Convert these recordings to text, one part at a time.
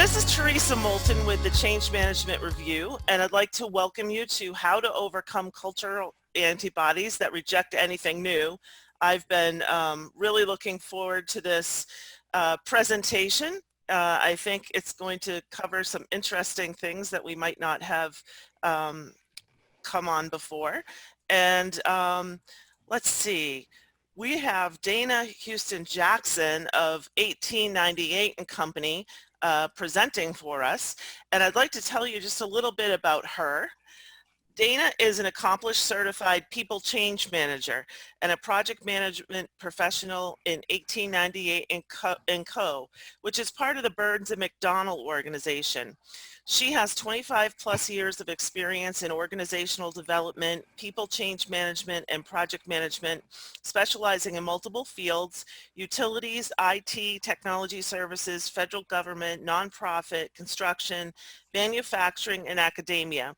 This is Teresa Moulton with the Change Management Review, and I'd like to welcome you to How to Overcome Cultural Antibodies That Reject Anything New. I've been really looking forward to this presentation. I think it's going to cover some interesting things that we might not have come on before. And let's see. We have Dana Houston Jackson of 1898 and Company presenting for us, and I'd like to tell you just a little bit about her. Dana is an accomplished certified people change manager and a project management professional in 1898 and Co., which is part of the Burns and McDonnell organization. She has 25 plus years of experience in organizational development, people change management, and project management, specializing in multiple fields: utilities, IT, technology services, federal government, nonprofit, construction, manufacturing, and academia.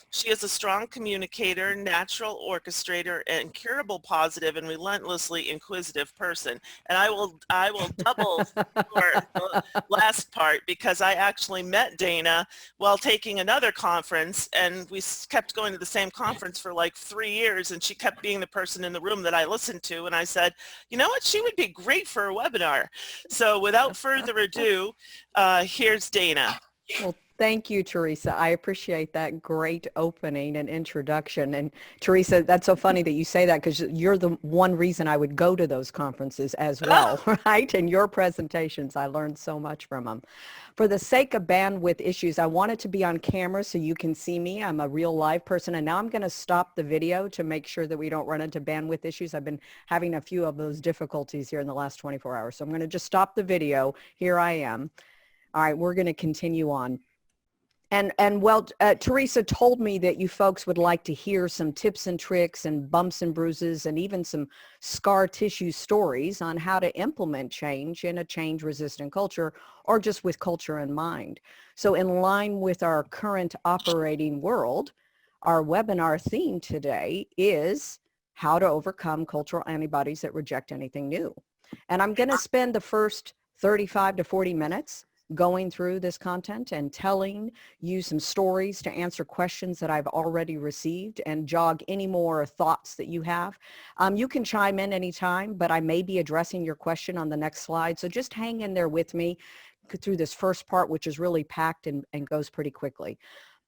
She is a strong communicator, natural orchestrator, and incurable positive and relentlessly inquisitive person. And I will double for the last part, because I actually met Dana while taking another conference, and we kept going to the same conference for like 3 years, and she kept being the person in the room that I listened to, and I said, you know what, she would be great for a webinar. So without further ado, here's Dana. Well, thank you, Teresa. I appreciate that great opening and introduction. And Teresa, that's so funny that you say that, because you're the one reason I would go to those conferences as well, right? And your presentations, I learned so much from them. For the sake of bandwidth issues, I wanted to be on camera so you can see me. I'm a real live person, and now I'm going to stop the video to make sure that we don't run into bandwidth issues. I've been having a few of those difficulties here in the last 24 hours. So I'm going to just stop the video. Here I am. All right, we're going to continue on. And well, Teresa told me that you folks would like to hear some tips and tricks and bumps and bruises and even some scar tissue stories on how to implement change in a change-resistant culture, or just with culture in mind. So in line with our current operating world, our webinar theme today is how to overcome cultural antibodies that reject anything new. And I'm going to spend the first 35 to 40 minutes going through this content and telling you some stories to answer questions that I've already received and jog any more thoughts that you have. You can chime in anytime, but I may be addressing your question on the next slide. So just hang in there with me through this first part, which is really packed and goes pretty quickly.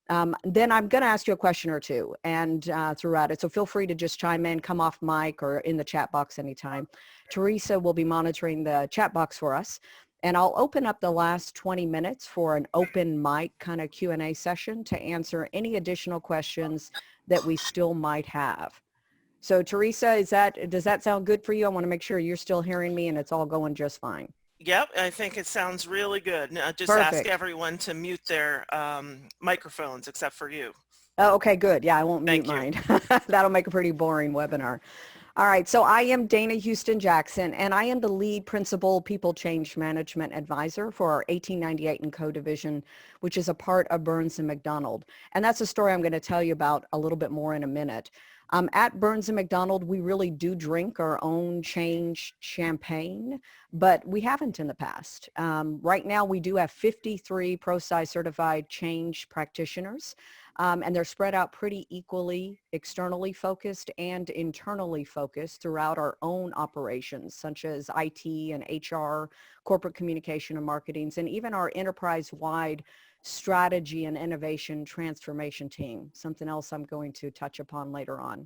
Then I'm going to ask you a question or two and throughout it. So feel free to just chime in, come off mic, or in the chat box anytime. Teresa will be monitoring the chat box for us. And I'll open up the last 20 minutes for an open mic kind of Q&A session to answer any additional questions that we still might have. So Teresa, does that sound good for you? I want to make sure you're still hearing me and it's all going just fine. Yep, I think it sounds really good. Now, just Perfect. ask everyone to mute their microphones except for you. Oh, okay, good. Yeah, I won't mute mine. That'll make a pretty boring webinar. All right, so I am Dana Houston Jackson, and I am the lead principal people change management advisor for our 1898 and Co division, which is a part of Burns and McDonnell. And that's a story I'm going to tell you about a little bit more in a minute. At Burns and McDonnell, we really do drink our own change champagne, but we haven't in the past. Right now, we do have 53 ProSci certified change practitioners. And they're spread out pretty equally, externally focused and internally focused throughout our own operations, such as IT and HR, corporate communication and marketing, and even our enterprise-wide strategy and innovation transformation team, something else I'm going to touch upon later on.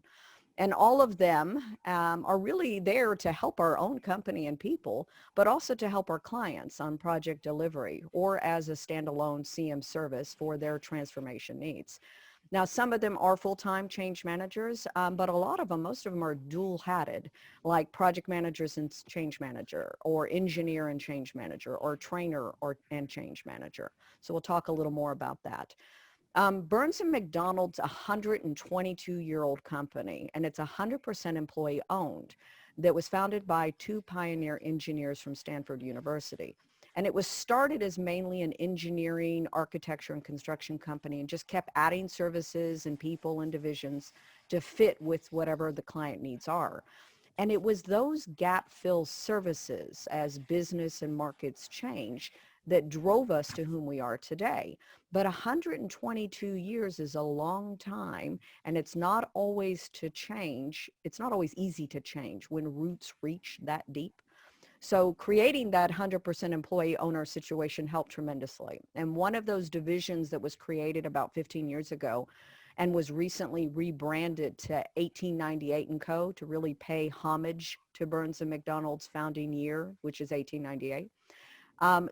And all of them are really there to help our own company and people, but also to help our clients on project delivery or as a standalone CM service for their transformation needs. Now, some of them are full-time change managers, but a lot of them, most of them are dual-hatted, like project managers and change manager, or engineer and change manager, or trainer and change manager. So we'll talk a little more about that. Burns and McDonnell's a 122-year-old company, and it's 100% employee owned, that was founded by two pioneer engineers from Stanford University. And it was started as mainly an engineering, architecture, and construction company, and just kept adding services and people and divisions to fit with whatever the client needs are. And it was those gap fill services as business and markets change that drove us to whom we are today. But 122 years is a long time, and it's not always to change. It's not always easy to change when roots reach that deep. So creating that 100% employee owner situation helped tremendously. And one of those divisions that was created about 15 years ago and was recently rebranded to 1898 and Co. to really pay homage to Burns and McDonnell's founding year, which is 1898.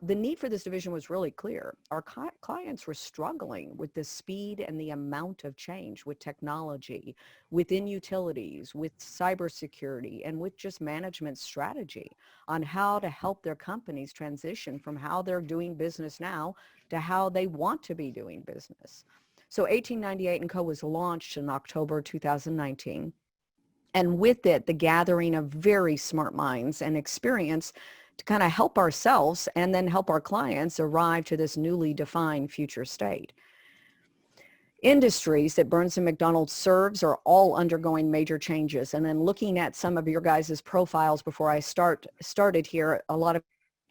The need for this division was really clear. Our clients were struggling with the speed and the amount of change with technology, within utilities, with cybersecurity, and with just management strategy on how to help their companies transition from how they're doing business now to how they want to be doing business. So 1898 and Co. was launched in October 2019. And with it, the gathering of very smart minds and experience to kind of help ourselves and then help our clients arrive to this newly defined future state. Industries that Burns and McDonnell serves are all undergoing major changes. And then looking at some of your guys' profiles before I started here, a lot of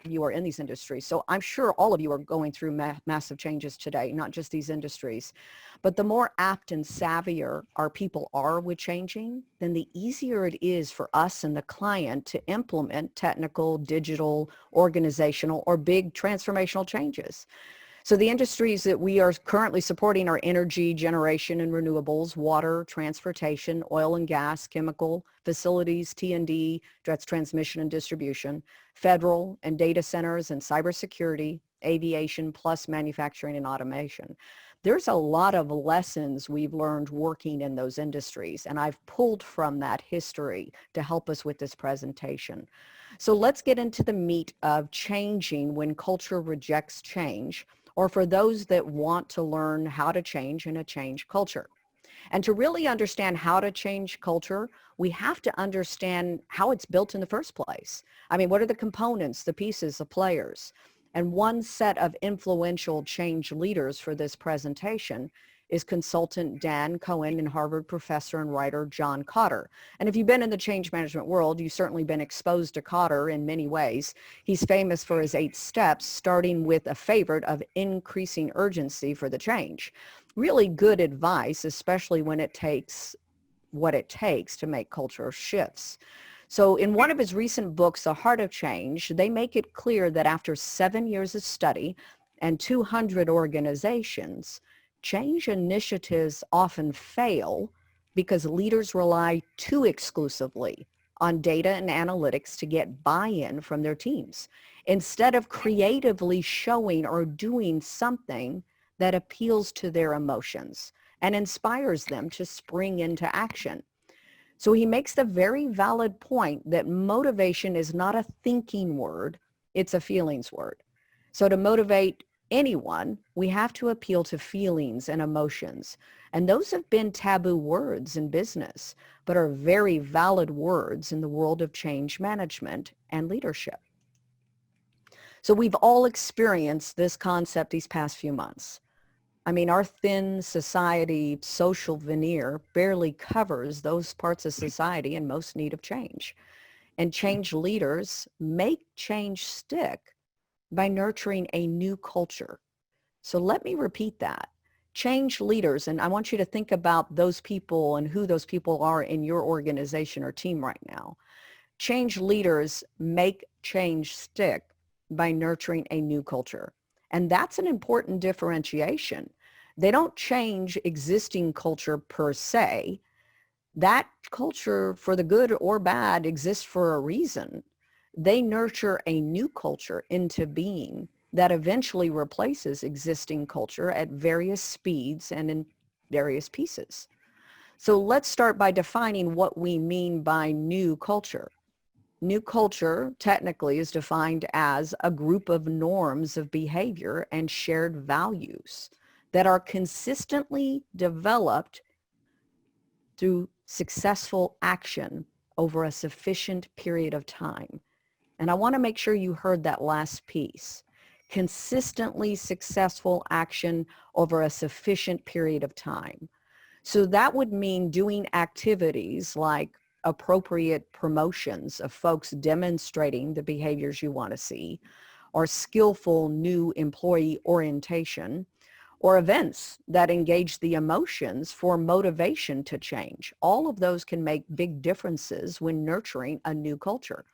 you are in these industries. So I'm sure all of you are going through massive changes today, not just these industries. But the more apt and savvier our people are with changing, then the easier it is for us and the client to implement technical, digital, organizational, or big transformational changes. So the industries that we are currently supporting are energy, generation and renewables, water, transportation, oil and gas, chemical, facilities, T&D, that's transmission and distribution, federal and data centers and cybersecurity, aviation, plus manufacturing and automation. There's a lot of lessons we've learned working in those industries, and I've pulled from that history to help us with this presentation. So let's get into the meat of changing when culture rejects change, or for those that want to learn how to change in a change culture. And to really understand how to change culture, we have to understand how it's built in the first place. I mean, what are the components, the pieces, the players? And one set of influential change leaders for this presentation is consultant Dan Cohen and Harvard professor and writer John Kotter. And if you've been in the change management world, you've certainly been exposed to Kotter in many ways. He's famous for his 8 steps, starting with a favorite of increasing urgency for the change. Really good advice, especially when it takes what it takes to make cultural shifts. So in one of his recent books, The Heart of Change, they make it clear that after 7 years of study and 200 organizations, change initiatives often fail because leaders rely too exclusively on data and analytics to get buy-in from their teams, instead of creatively showing or doing something that appeals to their emotions and inspires them to spring into action. So he makes the very valid point that motivation is not a thinking word, it's a feelings word. So to motivate anyone, we have to appeal to feelings and emotions. And those have been taboo words in business, but are very valid words in the world of change management and leadership. So we've all experienced this concept these past few months. I mean, our thin society social veneer barely covers those parts of society in most need of change. And change leaders make change stick by nurturing a new culture. So let me repeat that. Change leaders, and I want you to think about those people and who those people are in your organization or team right now. Change leaders make change stick by nurturing a new culture. And that's an important differentiation. They don't change existing culture per se. That culture, for the good or bad, exists for a reason. They nurture a new culture into being that eventually replaces existing culture at various speeds and in various pieces. So let's start by defining what we mean by new culture. New culture technically is defined as a group of norms of behavior and shared values that are consistently developed through successful action over a sufficient period of time. And I want to make sure you heard that last piece. Consistently successful action over a sufficient period of time. So that would mean doing activities like appropriate promotions of folks demonstrating the behaviors you want to see, or skillful new employee orientation, or events that engage the emotions for motivation to change. All of those can make big differences when nurturing a new culture.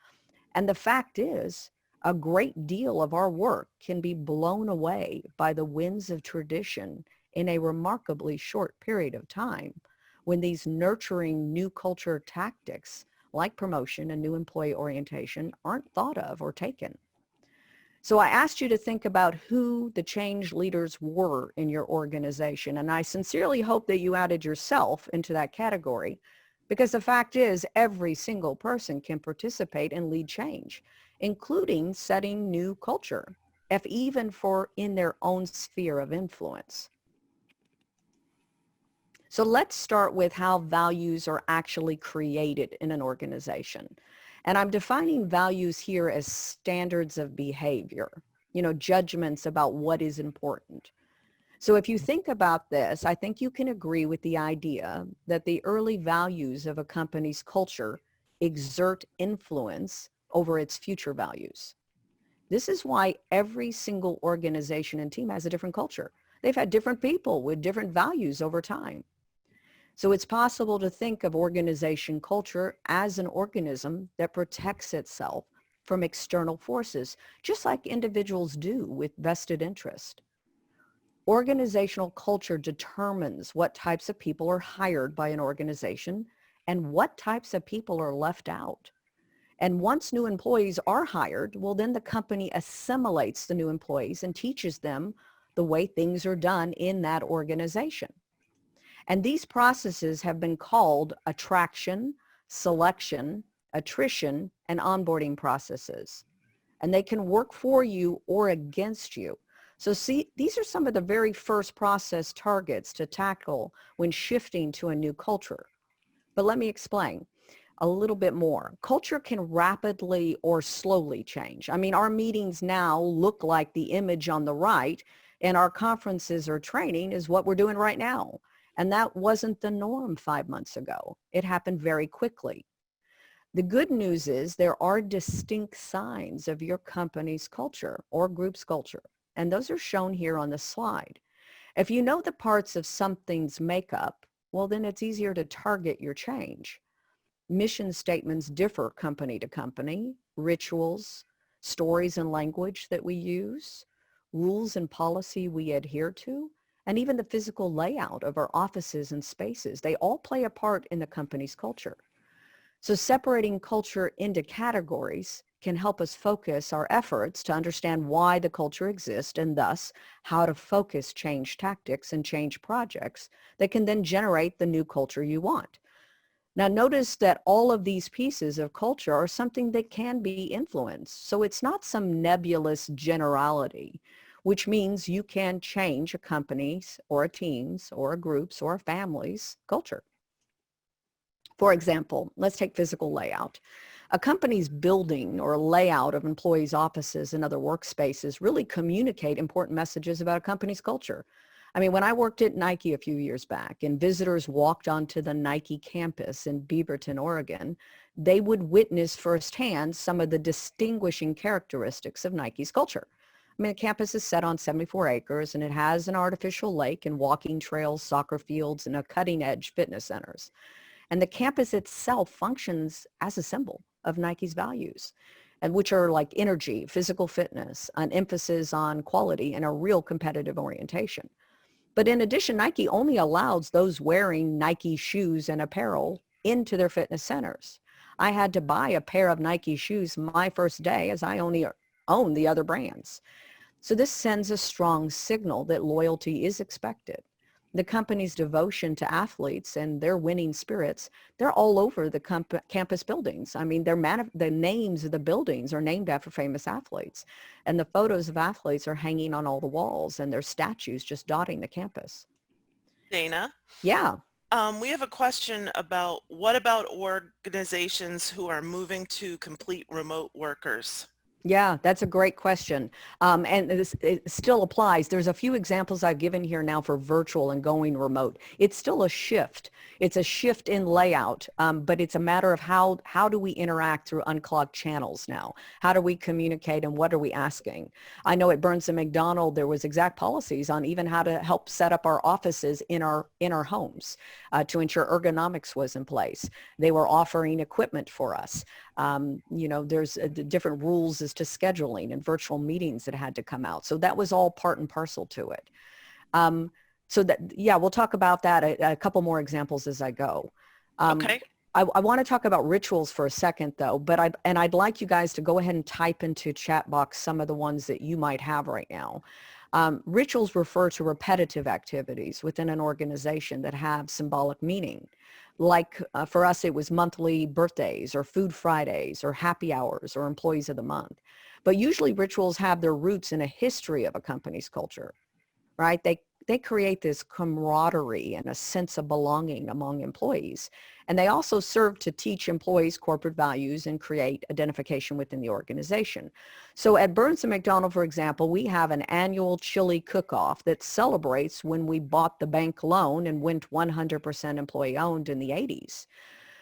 And the fact is, a great deal of our work can be blown away by the winds of tradition in a remarkably short period of time when these nurturing new culture tactics like promotion and new employee orientation aren't thought of or taken. So I asked you to think about who the change leaders were in your organization, and I sincerely hope that you added yourself into that category, because the fact is every single person can participate and lead change, including setting new culture, if even for in their own sphere of influence. So let's start with how values are actually created in an organization. And I'm defining values here as standards of behavior, judgments about what is important. So if you think about this, I think you can agree with the idea that the early values of a company's culture exert influence over its future values. This is why every single organization and team has a different culture. They've had different people with different values over time. So it's possible to think of organization culture as an organism that protects itself from external forces, just like individuals do with vested interest. Organizational culture determines what types of people are hired by an organization and what types of people are left out. And once new employees are hired, well, then the company assimilates the new employees and teaches them the way things are done in that organization. And these processes have been called attraction, selection, attrition, and onboarding processes. And they can work for you or against you. So see, these are some of the very first process targets to tackle when shifting to a new culture. But let me explain a little bit more. Culture can rapidly or slowly change. I mean, our meetings now look like the image on the right, and our conferences or training is what we're doing right now. And that wasn't the norm 5 months ago. It happened very quickly. The good news is there are distinct signs of your company's culture or group's culture, and those are shown here on the slide. If you know the parts of something's makeup, well, then it's easier to target your change. Mission statements differ company to company, rituals, stories and language that we use, rules and policy we adhere to, and even the physical layout of our offices and spaces. They all play a part in the company's culture. So separating culture into categories can help us focus our efforts to understand why the culture exists and thus how to focus change tactics and change projects that can then generate the new culture you want. Now notice that all of these pieces of culture are something that can be influenced. So it's not some nebulous generality, which means you can change a company's or a team's or a group's or a family's culture. For example, let's take physical layout. A company's building or layout of employees' offices and other workspaces really communicate important messages about a company's culture. I mean, when I worked at Nike a few years back and visitors walked onto the Nike campus in Beaverton, Oregon, they would witness firsthand some of the distinguishing characteristics of Nike's culture. I mean, the campus is set on 74 acres and it has an artificial lake and walking trails, soccer fields, and a cutting-edge fitness centers. And the campus itself functions as a symbol of Nike's values, and which are like energy, physical fitness, an emphasis on quality, and a real competitive orientation. But in addition, Nike only allows those wearing Nike shoes and apparel into their fitness centers. I had to buy a pair of Nike shoes my first day as I only own the other brands. So this sends a strong signal that loyalty is expected. The company's devotion to athletes and their winning spirits, they're all over the campus buildings. I mean, the names of the buildings are named after famous athletes. And the photos of athletes are hanging on all the walls and there's statues just dotting the campus. Dana, Yeah. we have a question about what about organizations who are moving to complete remote workers? Yeah, that's a great question. And this, it still applies. There's a few examples I've given here now for virtual and going remote. It's still a shift. It's a shift in layout, but it's a matter of how do we interact through unclogged channels now? How do we communicate and what are we asking? I know at Burns and McDonnell, there was exact policies on even how to help set up our offices in our homes to ensure ergonomics was in place. They were offering equipment for us. There's different rules as to scheduling and virtual meetings that had to come out. So that was all part and parcel to it. So that, yeah, we'll talk about that, a couple more examples as I go. Okay. I want to talk about rituals for a second though, but I'd like you guys to go ahead and type into chat box some of the ones that you might have right now. Rituals refer to repetitive activities within an organization that have symbolic meaning. Like for us, it was monthly birthdays or food Fridays or happy hours or employees of the month. But usually rituals have their roots in a history of a company's culture, right? They create this camaraderie and a sense of belonging among employees. And they also serve to teach employees corporate values and create identification within the organization. So at Burns and McDonnell, for example, we have an annual chili cook-off that celebrates when we bought the bank loan and went 100% employee owned in the 80s.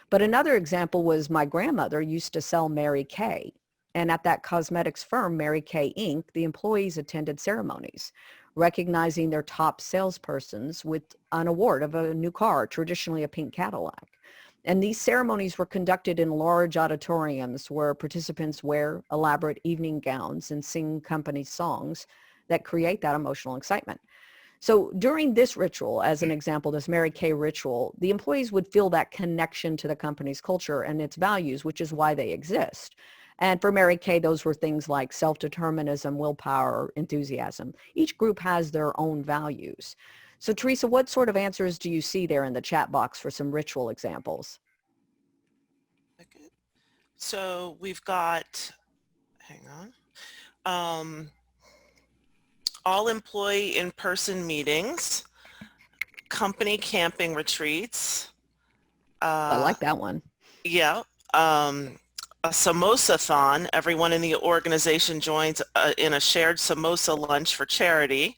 But another example was my grandmother used to sell Mary Kay. And at that cosmetics firm, Mary Kay Inc., the employees attended ceremonies, recognizing their top salespersons with an award of a new car, traditionally a pink Cadillac. And these ceremonies were conducted in large auditoriums where participants wear elaborate evening gowns and sing company songs that create that emotional excitement. So during this ritual, as an example, this Mary Kay ritual, the employees would feel that connection to the company's culture and its values, which is why they exist. And for Mary Kay, those were things like self-determinism, willpower, enthusiasm. Each group has their own values. So Teresa, what sort of answers do you see there in the chat box for some ritual examples? So we've got, hang on, all employee in-person meetings, company camping retreats. I like that one. Yeah. A samosa-thon. Everyone in the organization joins in a shared samosa lunch for charity.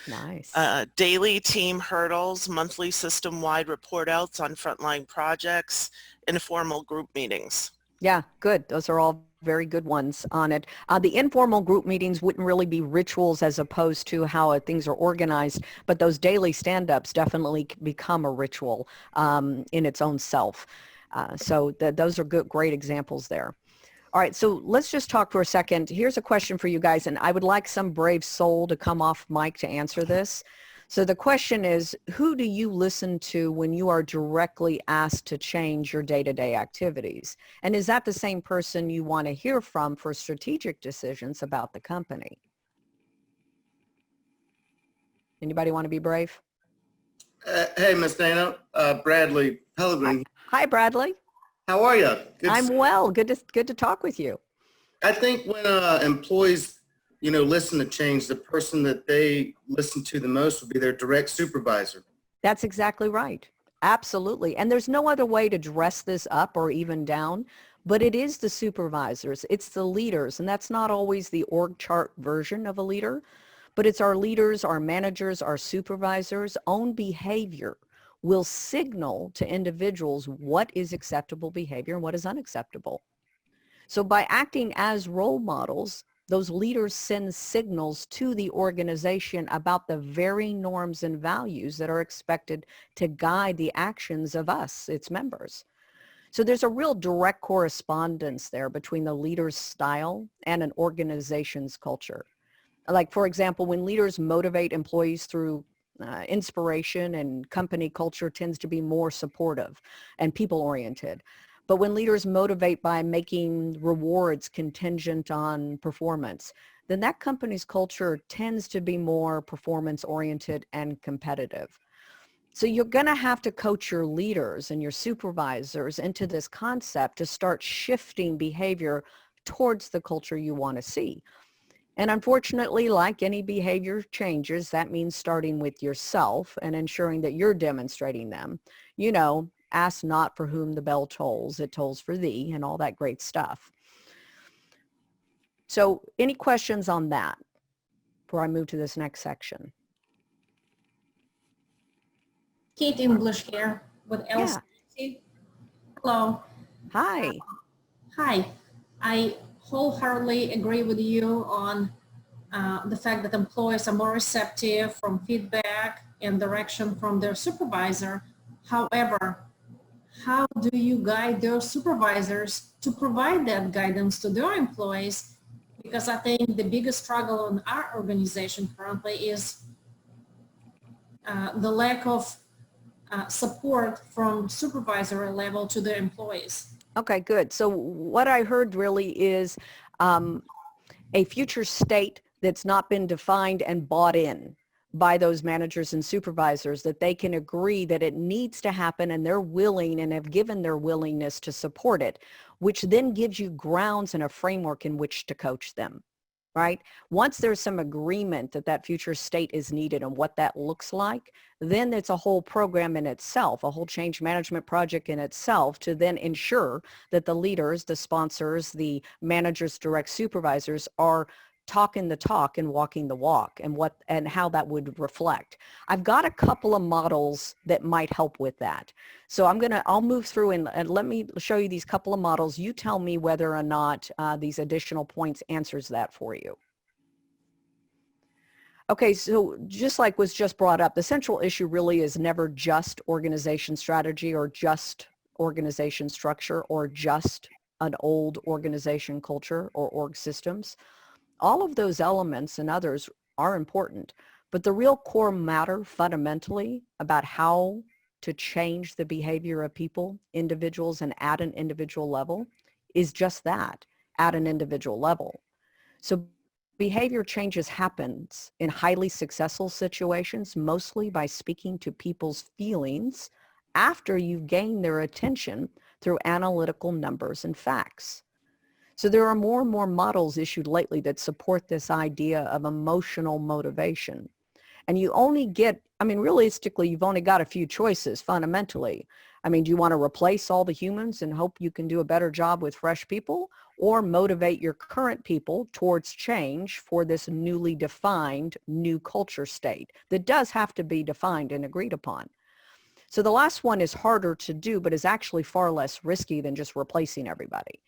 Nice. Daily team hurdles, monthly system-wide report outs on frontline projects, informal group meetings. Yeah, good. Those are all very good ones on it. The informal group meetings wouldn't really be rituals as opposed to how things are organized, but those daily stand-ups definitely become a ritual in its own self. So those are good, great examples there. All right, so let's just talk for a second. Here's a question for you guys, and I would like some brave soul to come off mic to answer this. So the question is, who do you listen to when you are directly asked to change your day-to-day activities? And is that the same person you want to hear from for strategic decisions about the company? Anybody want to be brave? Hey, Miss Dana, Bradley Pellegrin. Hi, Bradley. How are you? I'm well. Good to talk with you. I think when employees, listen to change, the person that they listen to the most would be their direct supervisor. That's exactly right. Absolutely. And there's no other way to dress this up or even down, but it is the supervisors. It's the leaders. And that's not always the org chart version of a leader, but it's our leaders, our managers, our supervisors' own behavior will signal to individuals what is acceptable behavior and what is unacceptable. So by acting as role models, those leaders send signals to the organization about the very norms and values that are expected to guide the actions of us, its members. So there's a real direct correspondence there between the leader's style and an organization's culture. Like, for example, when leaders motivate employees through inspiration, and company culture tends to be more supportive and people-oriented. But when leaders motivate by making rewards contingent on performance, then that company's culture tends to be more performance-oriented and competitive. So you're going to have to coach your leaders and your supervisors into this concept to start shifting behavior towards the culture you want to see. And unfortunately, like any behavior changes, that means starting with yourself and ensuring that you're demonstrating them. Ask not for whom the bell tolls, it tolls for thee, and all that great stuff. So any questions on that before I move to this next section? Kate English here with Yeah. LCC. Hello. Hi. Hi. I wholeheartedly agree with you on the fact that employees are more receptive from feedback and direction from their supervisor. However, how do you guide their supervisors to provide that guidance to their employees? Because I think the biggest struggle in our organization currently is the lack of support from supervisory level to their employees. Okay, good. So what I heard really is a future state that's not been defined and bought in by those managers and supervisors, that they can agree that it needs to happen and they're willing and have given their willingness to support it, which then gives you grounds and a framework in which to coach them, right? Once there's some agreement that that future state is needed and what that looks like, then it's a whole program in itself, a whole change management project in itself to then ensure that the leaders, the sponsors, the managers, direct supervisors are talking the talk and walking the walk, and how that would reflect. I've got a couple of models that might help with that. So I'll move through and let me show you these couple of models. You tell me whether or not these additional points answers that for you. Okay, so just like was just brought up, the central issue really is never just organization strategy or just organization structure or just an old organization culture or org systems. All of those elements and others are important, but the real core matter fundamentally about how to change the behavior of people, individuals, and at an individual level is just that, at an individual level. So behavior changes happens in highly successful situations, mostly by speaking to people's feelings after you've gained their attention through analytical numbers and facts. So there are more and more models issued lately that support this idea of emotional motivation. And you only get, realistically, you've only got a few choices fundamentally. Do you want to replace all the humans and hope you can do a better job with fresh people, or motivate your current people towards change for this newly defined new culture state that does have to be defined and agreed upon? So the last one is harder to do, but is actually far less risky than just replacing everybody.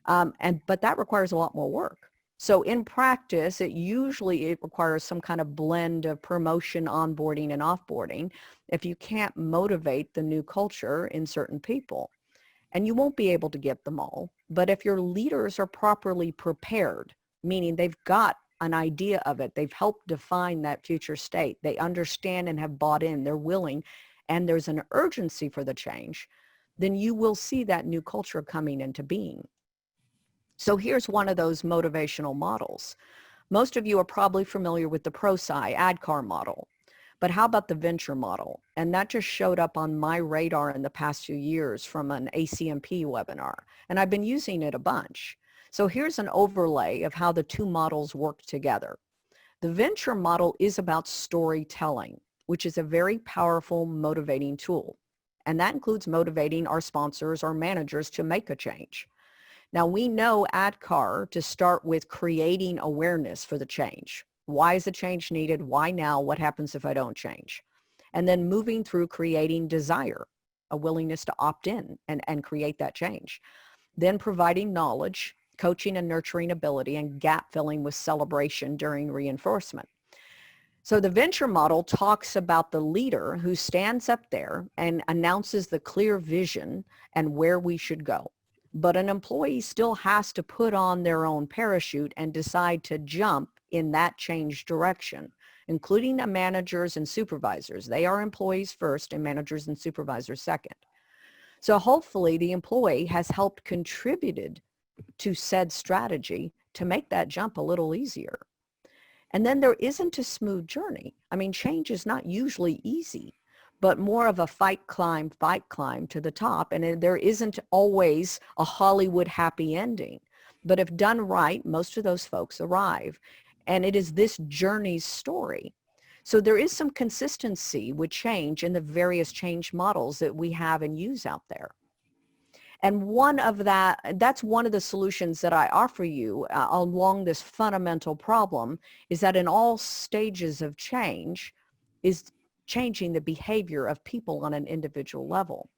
But that requires a lot more work. So in practice, it requires some kind of blend of promotion, onboarding, and offboarding if you can't motivate the new culture in certain people. And you won't be able to get them all. But if your leaders are properly prepared, meaning they've got an idea of it, they've helped define that future state, they understand and have bought in, they're willing, and there's an urgency for the change, then you will see that new culture coming into being. So here's one of those motivational models. Most of you are probably familiar with the ProSci ADKAR model, but how about the venture model? And that just showed up on my radar in the past few years from an ACMP webinar, and I've been using it a bunch. So here's an overlay of how the two models work together. The venture model is about storytelling, which is a very powerful motivating tool. And that includes motivating our sponsors or managers to make a change. Now, we know ADKAR to start with creating awareness for the change. Why is the change needed? Why now? What happens if I don't change? And then moving through creating desire, a willingness to opt in and create that change. Then providing knowledge, coaching and nurturing ability, and gap filling with celebration during reinforcement. So the venture model talks about the leader who stands up there and announces the clear vision and where we should go. But an employee still has to put on their own parachute and decide to jump in that change direction, including the managers and supervisors. They are employees first and managers and supervisors second. So hopefully the employee has helped contributed to said strategy to make that jump a little easier. And then there isn't a smooth journey. Change is not usually easy, but more of a fight climb to the top. And there isn't always a Hollywood happy ending. But if done right, most of those folks arrive. And it is this journey's story. So there is some consistency with change in the various change models that we have and use out there. And that's one of the solutions that I offer you along this fundamental problem, is that in all stages of change is changing the behavior of people on an individual level.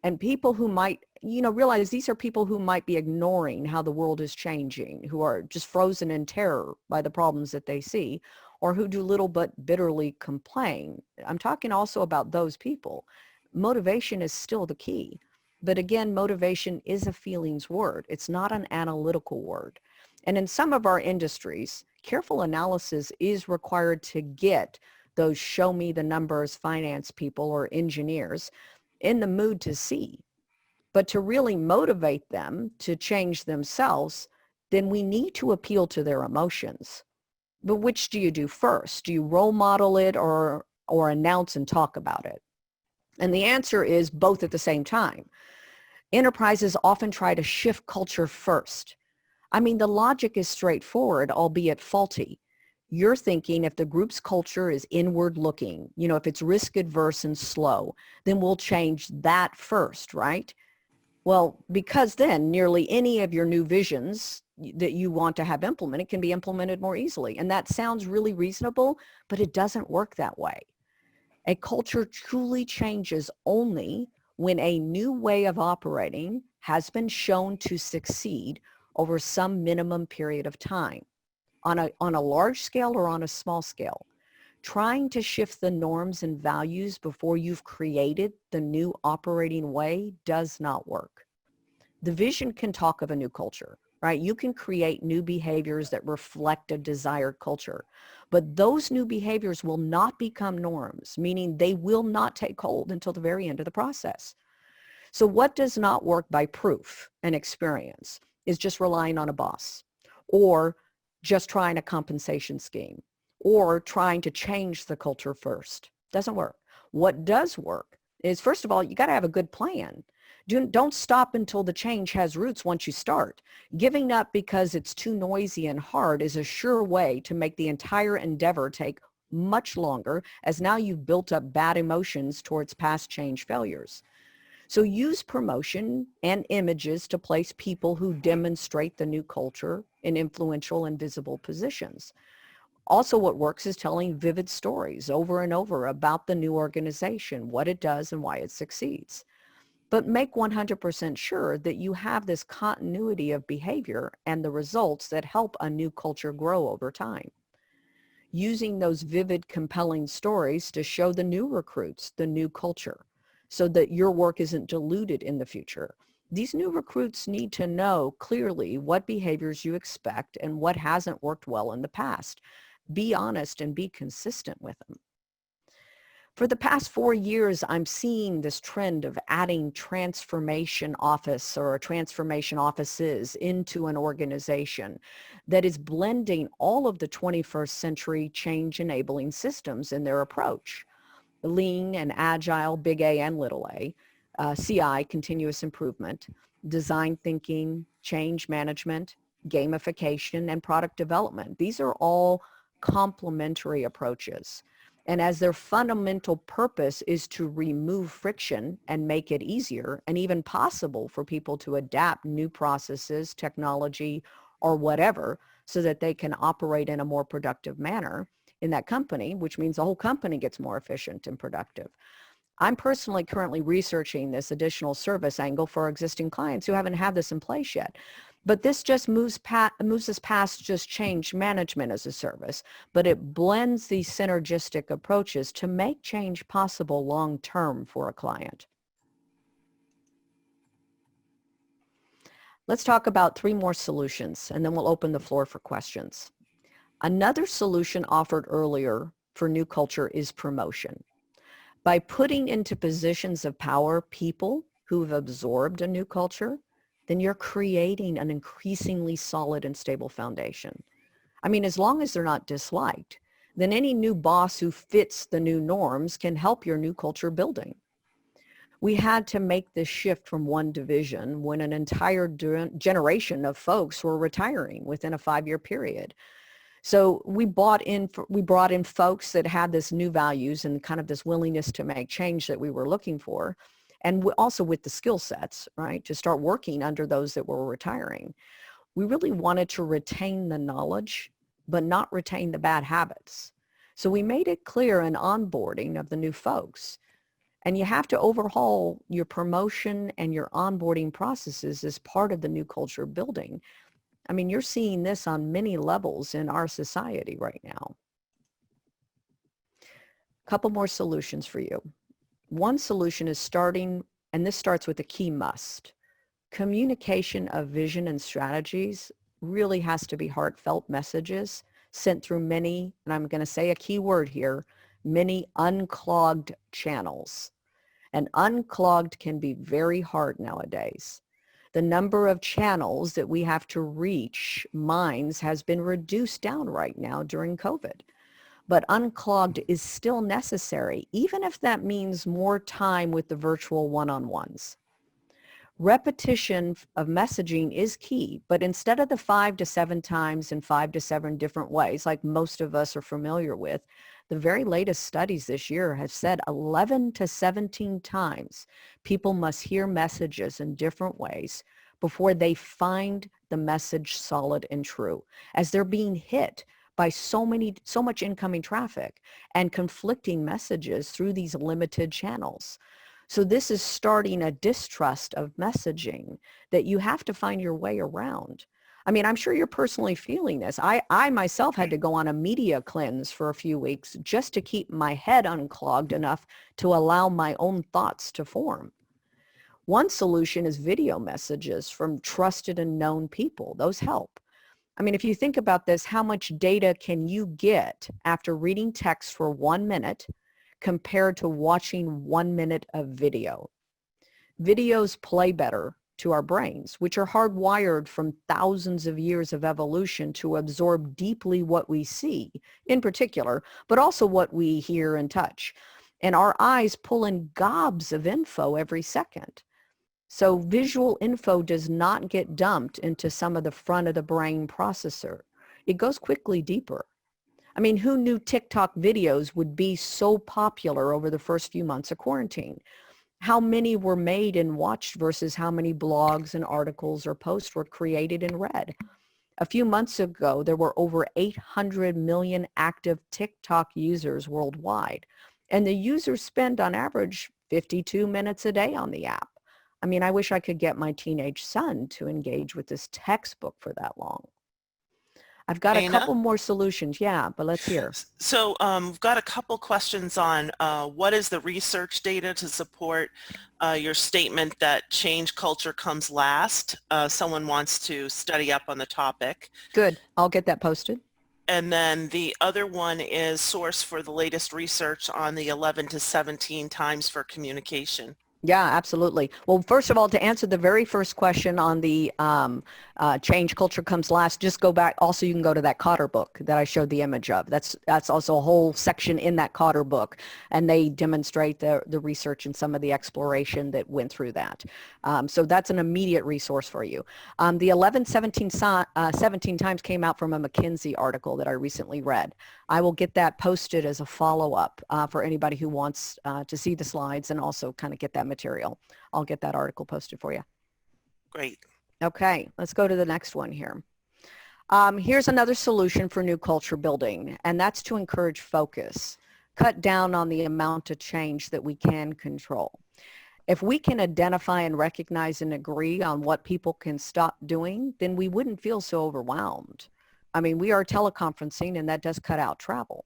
And people who might, realize these are people who might be ignoring how the world is changing, who are just frozen in terror by the problems that they see, or who do little but bitterly complain. I'm talking also about those people. Motivation is still the key. But again, motivation is a feelings word. It's not an analytical word. And in some of our industries, careful analysis is required to get those show me the numbers finance people or engineers in the mood to see. But to really motivate them to change themselves, then we need to appeal to their emotions. But which do you do first? Do you role model it or announce and talk about it? And the answer is both at the same time. Enterprises often try to shift culture first. I mean, the logic is straightforward, albeit faulty. You're thinking if the group's culture is inward looking, if it's risk adverse and slow, then we'll change that first, right? Well, because then nearly any of your new visions that you want to have implemented can be implemented more easily. And that sounds really reasonable, but it doesn't work that way. A culture truly changes only when a new way of operating has been shown to succeed over some minimum period of time, on a large scale or on a small scale. Trying to shift the norms and values before you've created the new operating way does not work. The vision can talk of a new culture, right? You can create new behaviors that reflect a desired culture, but those new behaviors will not become norms, meaning they will not take hold until the very end of the process. So what does not work by proof and experience is just relying on a boss, or just trying a compensation scheme, or trying to change the culture first. Doesn't work. What does work is, first of all, you got to have a good plan. Don't stop until the change has roots once you start. Giving up because it's too noisy and hard is a sure way to make the entire endeavor take much longer, as now you've built up bad emotions towards past change failures. So use promotion and images to place people who demonstrate the new culture in influential and visible positions. Also, what works is telling vivid stories over and over about the new organization, what it does and why it succeeds. But make 100% sure that you have this continuity of behavior and the results that help a new culture grow over time. Using those vivid, compelling stories to show the new recruits the new culture, so that your work isn't diluted in the future. These new recruits need to know clearly what behaviors you expect and what hasn't worked well in the past. Be honest and be consistent with them. For the past 4 years, I'm seeing this trend of adding transformation office or transformation offices into an organization that is blending all of the 21st century change enabling systems in their approach. Lean and agile, big A and little a, CI, continuous improvement, design thinking, change management, gamification, and product development. These are all complementary approaches. And as their fundamental purpose is to remove friction and make it easier and even possible for people to adapt new processes, technology, or whatever, so that they can operate in a more productive manner in that company, which means the whole company gets more efficient and productive. I'm personally currently researching this additional service angle for existing clients who haven't had this in place yet. But this just moves us past just change management as a service, but it blends these synergistic approaches to make change possible long-term for a client. Let's talk about 3 more solutions, and then we'll open the floor for questions. Another solution offered earlier for new culture is promotion. By putting into positions of power people who have absorbed a new culture, then you're creating an increasingly solid and stable foundation. I mean, as long as they're not disliked, then any new boss who fits the new norms can help your new culture building. We had to make this shift from one division when an entire generation of folks were retiring within a 5-year period. So we brought in folks that had this new values and kind of this willingness to make change that we were looking for. and also with the skill sets, right, to start working under those that were retiring. We really wanted to retain the knowledge, but not retain the bad habits. So we made it clear in onboarding of the new folks. And you have to overhaul your promotion and your onboarding processes as part of the new culture building. I mean, you're seeing this on many levels in our society right now. A couple more solutions for you. One solution is starting, and this starts with a key must. Communication of vision and strategies really has to be heartfelt messages sent through many, and I'm going to say a key word here, many unclogged channels. And unclogged can be very hard nowadays. The number of channels that we have to reach minds has been reduced down right now during COVID. But unclogged is still necessary, even if that means more time with the virtual one-on-ones. Repetition of messaging is key, but instead of the 5 to 7 times in 5 to 7 different ways, like most of us are familiar with, the very latest studies this year have said 11 to 17 times people must hear messages in different ways before they find the message solid and true, as they're being hit by so much incoming traffic and conflicting messages through these limited channels. So this is starting a distrust of messaging that you have to find your way around. I mean, I'm sure you're personally feeling this. I myself had to go on a media cleanse for a few weeks just to keep my head unclogged enough to allow my own thoughts to form. One solution is video messages from trusted and known people. Those help. I mean, if you think about this, how much data can you get after reading text for 1 minute compared to watching 1 minute of video? Videos play better to our brains, which are hardwired from thousands of years of evolution to absorb deeply what we see in particular, but also what we hear and touch. And our eyes pull in gobs of info every second. So visual info does not get dumped into some of the front of the brain processor. It goes quickly deeper. I mean, who knew TikTok videos would be so popular over the first few months of quarantine? How many were made and watched versus how many blogs and articles or posts were created and read? A few months ago, there were over 800 million active TikTok users worldwide, and the users spend on average 52 minutes a day on the app. I mean, I wish I could get my teenage son to engage with this textbook for that long. I've got a couple more solutions, yeah, but let's hear. So we've got a couple questions on what is the research data to support your statement that change culture comes last. Someone wants to study up on the topic. Good, I'll get that posted. And then the other one is source for the latest research on the 11 to 17 times for communication. Yeah, absolutely. Well, first of all, to answer the very first question on the change culture comes last, just go back. Also, you can go to that Cotter book that I showed the image of. That's also a whole section in that Cotter book, and they demonstrate the research and some of the exploration that went through that. So that's an immediate resource for you. The 17 times came out from a McKinsey article that I recently read. I will get that posted as a follow-up for anybody who wants to see the slides and also kind of get that material. I'll get that article posted for you. Great. Okay, let's go to the next one here. Here's another solution for new culture building, and that's to encourage focus. Cut down on the amount of change that we can control. If we can identify and recognize and agree on what people can stop doing, then we wouldn't feel so overwhelmed. I mean, we are teleconferencing, and that does cut out travel.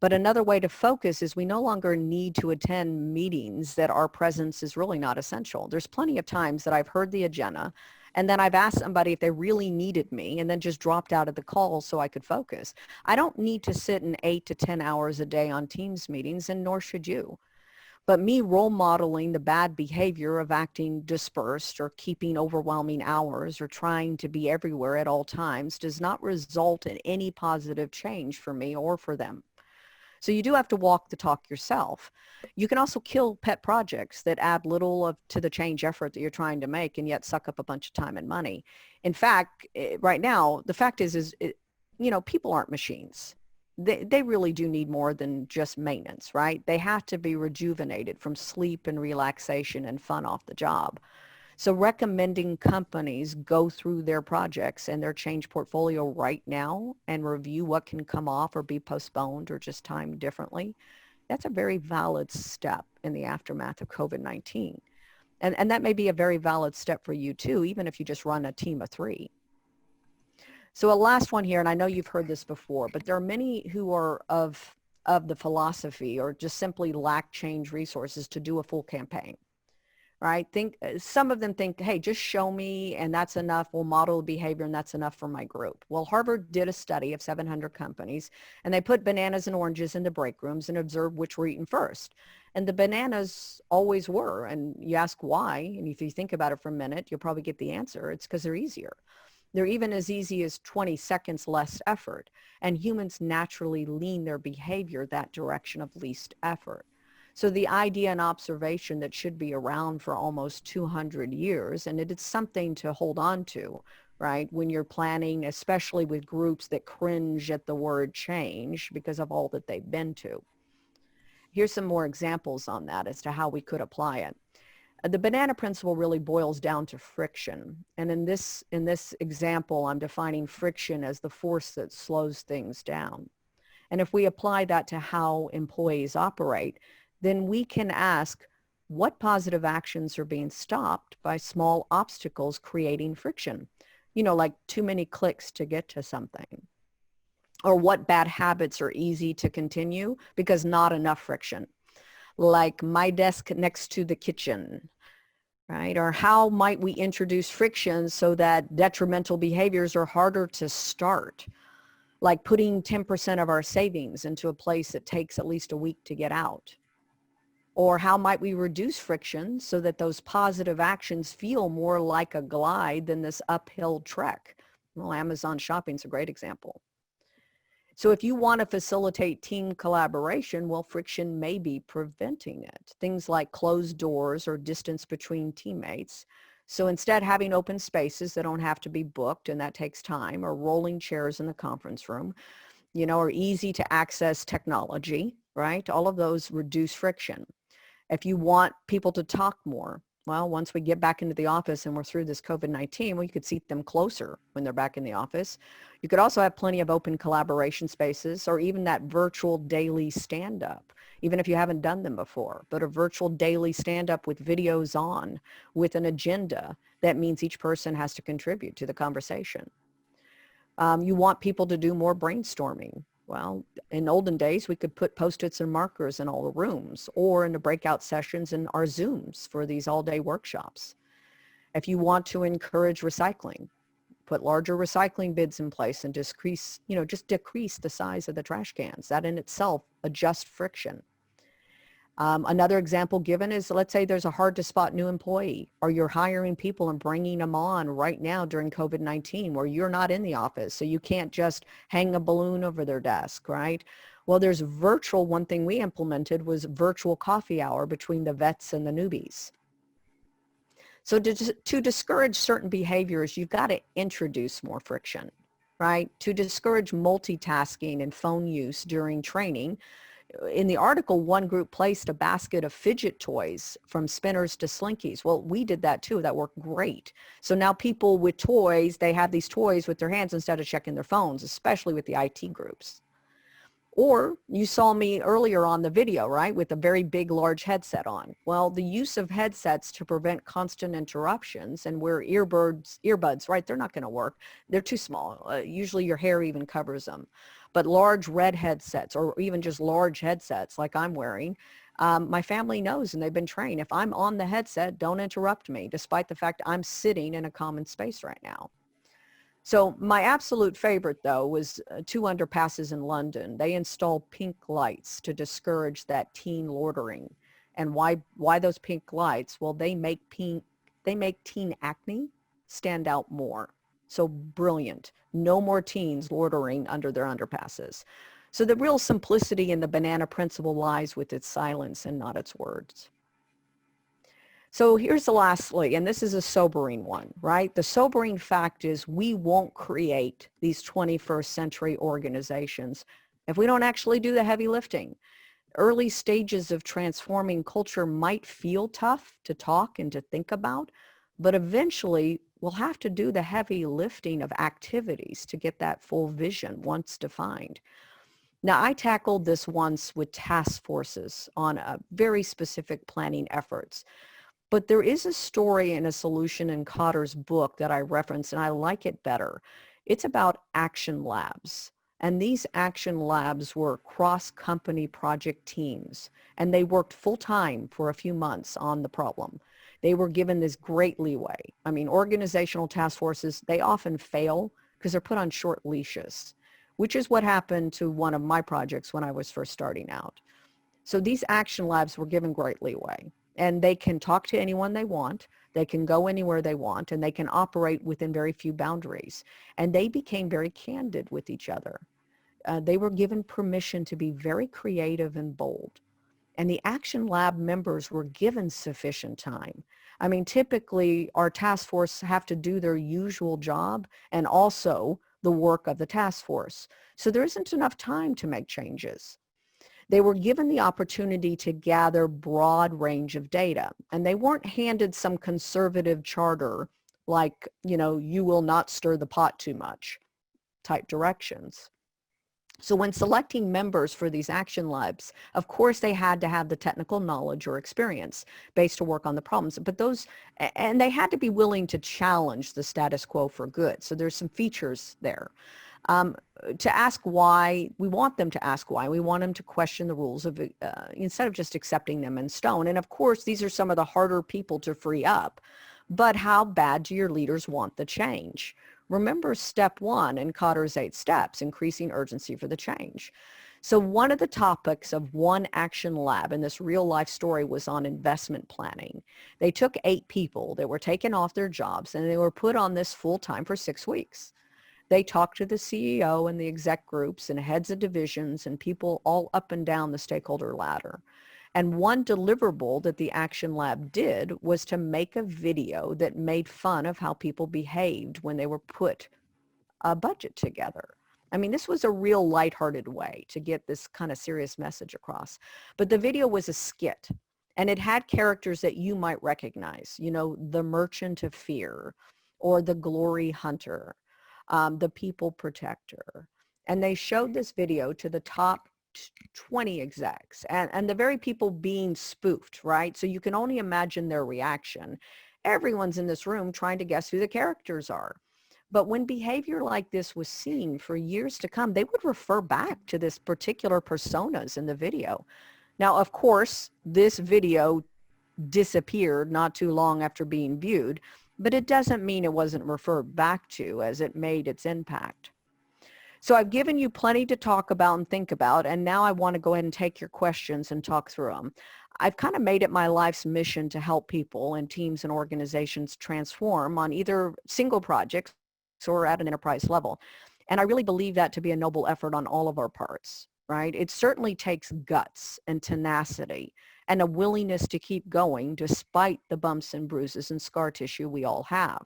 But another way to focus is we no longer need to attend meetings that our presence is really not essential. There's plenty of times that I've heard the agenda, and then I've asked somebody if they really needed me and then just dropped out of the call so I could focus. I don't need to sit in 8 to 10 hours a day on Teams meetings, and nor should you. But me role modeling the bad behavior of acting dispersed or keeping overwhelming hours or trying to be everywhere at all times does not result in any positive change for me or for them. So you do have to walk the talk yourself. You can also kill pet projects that add little to the change effort that you're trying to make and yet suck up a bunch of time and money. In fact, right now, the fact is, you know, people aren't machines. they really do need more than just maintenance, right? They have to be rejuvenated from sleep and relaxation and fun off the job. So recommending companies go through their projects and their change portfolio right now and review what can come off or be postponed or just timed differently, that's a very valid step in the aftermath of COVID-19. And that may be a very valid step for you too, even if you just run a team of 3. So a last one here, and I know you've heard this before, but there are many who are of the philosophy or just simply lack change resources to do a full campaign, right? Some of them think, hey, just show me and that's enough. We'll model behavior and that's enough for my group. Well, Harvard did a study of 700 companies and they put bananas and oranges into break rooms and observed which were eaten first. And the bananas always were. And you ask why, and if you think about it for a minute, you'll probably get the answer. It's because they're easier. They're even as easy as 20 seconds less effort. And humans naturally lean their behavior that direction of least effort. So the idea and observation that should be around for almost 200 years, and it is something to hold on to, right? When you're planning, especially with groups that cringe at the word change because of all that they've been to. Here's some more examples on that as to how we could apply it. The banana principle really boils down to friction. And in this example, I'm defining friction as the force that slows things down. And if we apply that to how employees operate, then we can ask what positive actions are being stopped by small obstacles creating friction. Like too many clicks to get to something. Or what bad habits are easy to continue because not enough friction. Like my desk next to the kitchen, right? Or how might we introduce friction so that detrimental behaviors are harder to start? Like putting 10% of our savings into a place that takes at least a week to get out. Or how might we reduce friction so that those positive actions feel more like a glide than this uphill trek? Well, Amazon shopping is a great example. So if you want to facilitate team collaboration, well, friction may be preventing it. Things like closed doors or distance between teammates. So instead having open spaces that don't have to be booked and that takes time, or rolling chairs in the conference room, or easy to access technology, right? All of those reduce friction. If you want people to talk more, well, once we get back into the office and we're through this COVID-19, well, you could seat them closer when they're back in the office. You could also have plenty of open collaboration spaces or even that virtual daily stand-up, even if you haven't done them before, but a virtual daily stand-up with videos on, with an agenda. That means each person has to contribute to the conversation. You want people to do more brainstorming. Well, in olden days, we could put Post-its and markers in all the rooms or in the breakout sessions in our Zooms for these all-day workshops. If you want to encourage recycling, put larger recycling bids in place and decrease the size of the trash cans. That in itself adjusts friction. Another example given is, let's say there's a hard to spot new employee, or you're hiring people and bringing them on right now during COVID-19 where you're not in the office, so you can't just hang a balloon over their desk, right? Well, there's virtual. One thing we implemented was virtual coffee hour between the vets and the newbies. So to discourage certain behaviors, you've got to introduce more friction, right? To discourage multitasking and phone use during training, in the article, one group placed a basket of fidget toys from spinners to slinkies. Well, we did that too. That worked great. So now people with toys, they have these toys with their hands instead of checking their phones, especially with the IT groups. Or you saw me earlier on the video, right, with a very big, large headset on. Well, the use of headsets to prevent constant interruptions and where earbuds, right, they're not going to work. They're too small. Usually your hair even covers them. But large red headsets or even just large headsets like I'm wearing, my family knows and they've been trained. If I'm on the headset, don't interrupt me, despite the fact I'm sitting in a common space right now. So my absolute favorite, though, was 2 underpasses in London. They installed pink lights to discourage that teen loitering. And why those pink lights? Well, they make teen acne stand out more. So brilliant. No more teens loitering under their underpasses. So the real simplicity in the banana principle lies with its silence and not its words. So here's the lastly, and this is a sobering one, right? The sobering fact is we won't create these 21st century organizations. if we don't actually do the heavy lifting. Early stages of transforming culture might feel tough to talk and to think about, but eventually we'll have to do the heavy lifting of activities to get that full vision once defined. Now, I tackled this once with task forces on a very specific planning efforts, but there is a story and a solution in Cotter's book that I reference, and I like it better. It's about action labs. And these action labs were cross-company project teams, and they worked full-time for a few months on the problem. They were given this great leeway. I mean, organizational task forces, they often fail because they're put on short leashes, which is what happened to one of my projects when I was first starting out. So these action labs were given great leeway, and they can talk to anyone they want. They can go anywhere they want, and they can operate within very few boundaries. And they became very candid with each other. They were given permission to be very creative and bold. And the Action Lab members were given sufficient time. I mean, typically our task force have to do their usual job and also the work of the task force. So there isn't enough time to make changes. They were given the opportunity to gather broad range of data, and they weren't handed some conservative charter like, you know, you will not stir the pot too much type directions. So when selecting members for these action labs, of course, they had to have the technical knowledge or experience based to work on the problems, but and they had to be willing to challenge the status quo for good. So there's some features there. To ask why, we want them to ask why. We want them to question the rules of instead of just accepting them in stone. And of course, these are some of the harder people to free up. But how bad do your leaders want the change? Remember step 1 in Cotter's 8 steps, increasing urgency for the change. So one of the topics of one action lab in this real life story was on investment planning. They took 8 people that were taken off their jobs and they were put on this full time for 6 weeks. They talked to the CEO and the exec groups and heads of divisions and people all up and down the stakeholder ladder. And one deliverable that the Action Lab did was to make a video that made fun of how people behaved when they were put a budget together. I mean, this was a real lighthearted way to get this kind of serious message across. But the video was a skit, and it had characters that you might recognize, you know, the merchant of fear or the glory hunter, the people protector. And they showed this video to the top 20 execs and the very people being spoofed, right? So you can only imagine their reaction. Everyone's in this room trying to guess who the characters are. But when behavior like this was seen for years to come, they would refer back to this particular personas in the video. Now, of course, this video disappeared not too long after being viewed, but it doesn't mean it wasn't referred back to as it made its impact. So I've given you plenty to talk about and think about, and now I want to go ahead and take your questions and talk through them. I've kind of made it my life's mission to help people and teams and organizations transform on either single projects or at an enterprise level. And I really believe that to be a noble effort on all of our parts, right? It certainly takes guts and tenacity and a willingness to keep going despite the bumps and bruises and scar tissue we all have.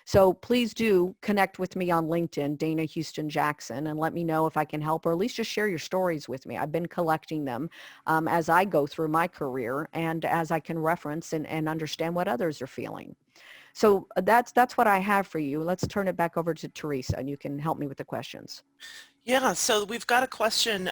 So please do connect with me on LinkedIn, Dana Houston Jackson, and let me know if I can help, or at least just share your stories with me. I've been collecting them as I go through my career and as I can reference and understand what others are feeling. So that's what I have for you. Let's turn it back over to Teresa, and you can help me with the questions. Yeah, so we've got a question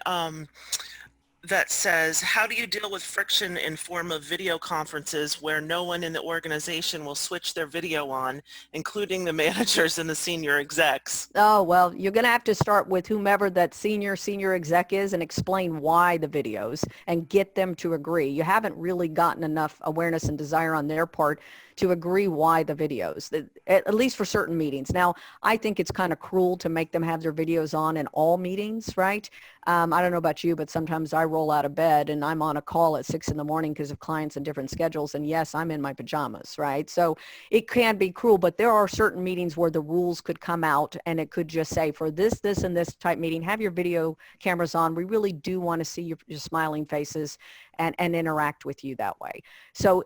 that says, how do you deal with friction in form of video conferences where no one in the organization will switch their video on, including the managers and the senior execs? Oh, well, you're going to have to start with whomever that senior exec is and explain why the videos and get them to agree. You haven't really gotten enough awareness and desire on their part to agree why the videos, at least for certain meetings. Now, I think it's kind of cruel to make them have their videos on in all meetings, right? I don't know about you, but sometimes I roll out of bed and I'm on a call at 6 in the morning because of clients and different schedules. And yes, I'm in my pajamas, right? So it can be cruel, but there are certain meetings where the rules could come out and it could just say for this, and this type meeting, have your video cameras on. We really do want to see your smiling faces and interact with you that way. So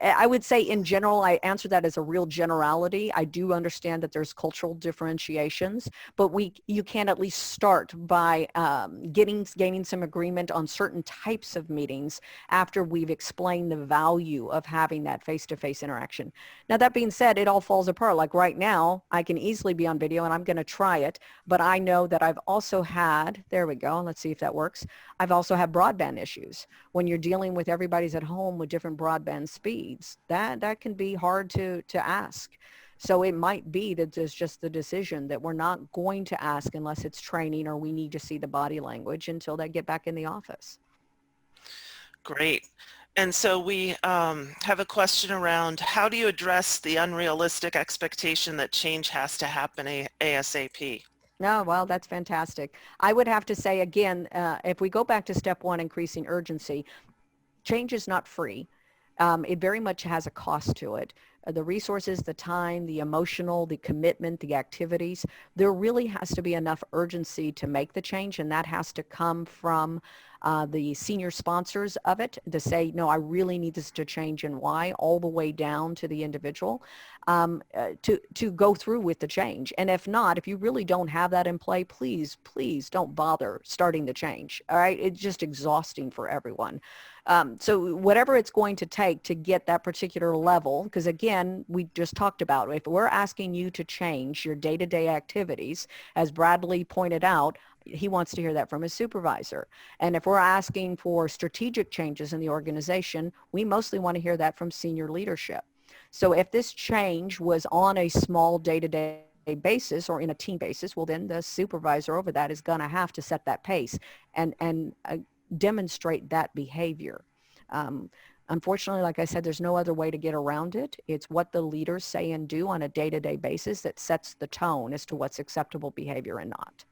I would say in general, I answer that as a real generality. I do understand that there's cultural differentiations, but you can at least start by gaining some agreement on certain types of meetings after we've explained the value of having that face-to-face interaction. Now, that being said, it all falls apart. Like right now, I can easily be on video and I'm going to try it, but I know that I've also had, there we go, let's see if that works. I've also had broadband issues. When you're dealing with everybody's at home with different broadband speeds, that can be hard to ask. So it might be that there's just the decision that we're not going to ask unless it's training or we need to see the body language until they get back in the office. Great. And so we have a question around how do you address the unrealistic expectation that change has to happen ASAP? No, well, that's fantastic. I would have to say again, if we go back to step one, increasing urgency, change is not free. It very much has a cost to it. The resources, the time, the emotional, the commitment, the activities, there really has to be enough urgency to make the change, and that has to come from the senior sponsors of it to say, no, I really need this to change and why, all the way down to the individual to go through with the change. And if not, if you really don't have that in play, please don't bother starting the change. All right. It's just exhausting for everyone. So whatever it's going to take to get that particular level, because again, we just talked about, if we're asking you to change your day-to-day activities, as Bradley pointed out, he wants to hear that from his supervisor. And if we're asking for strategic changes in the organization, we mostly want to hear that from senior leadership. So if this change was on a small day-to-day basis or in a team basis, well, then the supervisor over that is going to have to set that pace and demonstrate that behavior. Unfortunately, like I said, there's no other way to get around it. It's what the leaders say and do on a day-to-day basis that sets the tone as to what's acceptable behavior and not.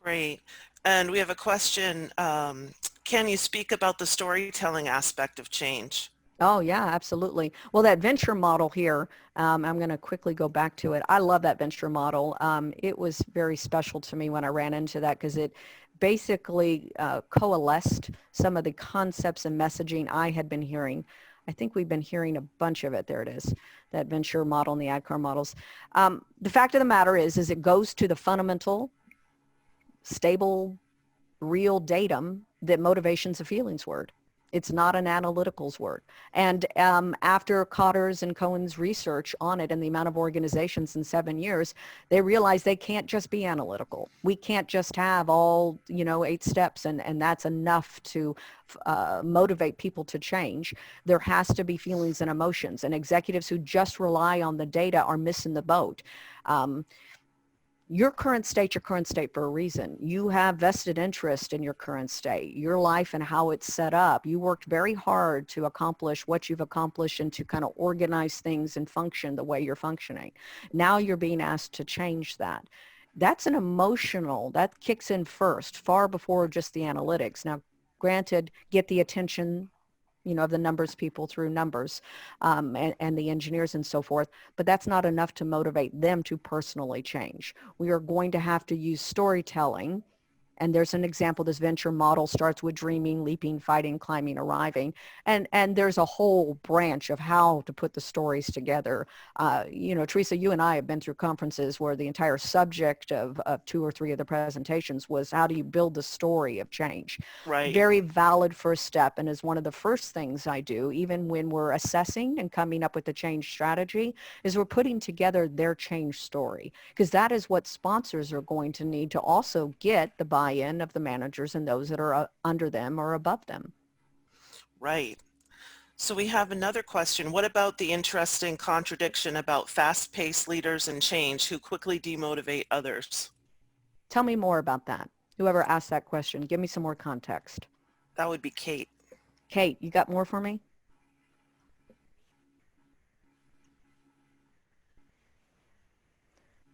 Great. And we have a question. Can you speak about the storytelling aspect of change? Oh, yeah, absolutely. Well, that venture model here, I'm going to quickly go back to it. I love that venture model. It was very special to me when I ran into that because it basically coalesced some of the concepts and messaging I had been hearing. I think we've been hearing a bunch of it. There it is, that venture model and the ADKAR models. The fact of the matter is it goes to the fundamental, stable, real datum that motivation's a feelings word. It's not an analyticals word. And after Cotter's and Cohen's research on it and the amount of organizations in 7 years, they realized they can't just be analytical. We can't just have all, 8 steps and that's enough to motivate people to change. There has to be feelings and emotions. And executives who just rely on the data are missing the boat. Your current state for a reason. You have vested interest in your current state, your life and how it's set up. You worked very hard to accomplish what you've accomplished and to kind of organize things and function the way you're functioning. Now you're being asked to change that. That's an emotional, that kicks in first, far before just the analytics. Now, granted, get the attention of the numbers people through numbers and the engineers and so forth, but that's not enough to motivate them to personally change. We are going to have to use storytelling. And there's an example, this venture model starts with dreaming, leaping, fighting, climbing, arriving. And there's a whole branch of how to put the stories together. Teresa, you and I have been through conferences where the entire subject of 2 or 3 of the presentations was how do you build the story of change? Right. Very valid first step, and is one of the first things I do, even when we're assessing and coming up with the change strategy, is we're putting together their change story, because that is what sponsors are going to need to also get the buy-in of the managers and those that are under them or above them. Right. So we have another question. What about the interesting contradiction about fast-paced leaders and change who quickly demotivate others? Tell me more about that. Whoever asked that question, give me some more context. That would be Kate. Kate, you got more for me?